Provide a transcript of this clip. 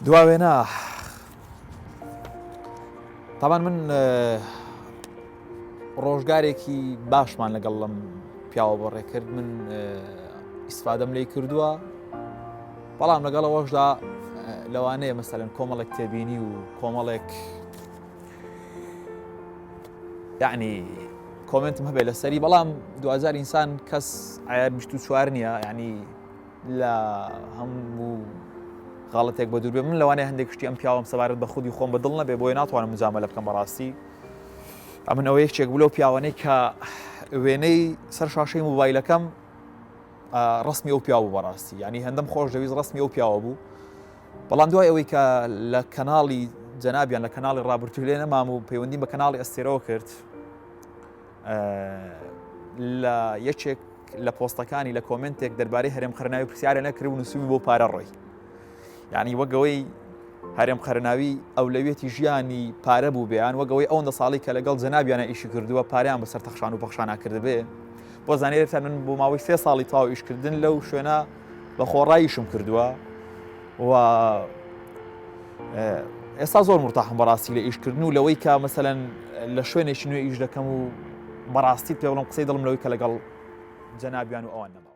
دواوێنە تاوان من ڕۆژگارێکی باشمان لەگەڵ لەم پیاوە بەڕێ کرد من ئیسفادەم لێی کردووە بەڵام لەگەڵەوەشدا لەوانەیە مەسەلەن کۆمەڵێک تێبینی و کۆمەڵێک یعنی کۆمنتم هەبێت لەسەری بەڵام 2000 ئینسان کەس عیار 24 نییە یعنی لە هەموو غاڵەتێک بە دوور بێ من لەوانەیە هەندێک شتی ئەم پیاوەم سەبارەت بە خودی خۆم بەدڵ نەبێ بۆیە ناتوانم مجامەلە بکەم بەڕاستی ئەمن ئەوە یەکێک بوو لەو پیاوانەی کە وێنەی سەر شاشەی مۆبایلەکەم ڕسمی ئەو پیاو بوو بەڕاستی یعنی هەندەم خۆش دەویست ڕسمی ئەو پیاوە بوو بەڵام دوای ئەوەی کە لە کەناڵی جەنابیان لە کەناڵی ڕابردوو لێ نەمام و پەیوەندی بە کەناڵی ئەستێرەوە کرد لە یەکێک لە پۆستەکانی لە کۆمنتێک دەربارەی هەرێم خەرناوی پرسیارە نەکرد و نووسوی بۆ پارە ڕۆی یعنی وەگەوەی هەرێم خەرناوی ئەولەویەتی ژیانی پارە بوو بێیان وەگەوەی ئەوەندە ساڵی کە لەگەڵ جەنابیانە ئیشی کردووە پاریان بەسەر تەخشان و پەخشان ناکرد بێ بۆ زانێتان من بۆ ماوەی 3 ساڵی تاو ئیشکردن لەو شوێنە بە خۆڕاییشم کردووە و ئێستا زۆر مرتاحم بەڕاستی لە ئیشکردن و لەوەی کە مەسەلەن لە شوێنێکی نوێ ئیش دەکەم و بەڕاستیت پێ بڵم قسەی دڵم لەوەی کە لەگەڵ جەنابیان و ئەوان نەما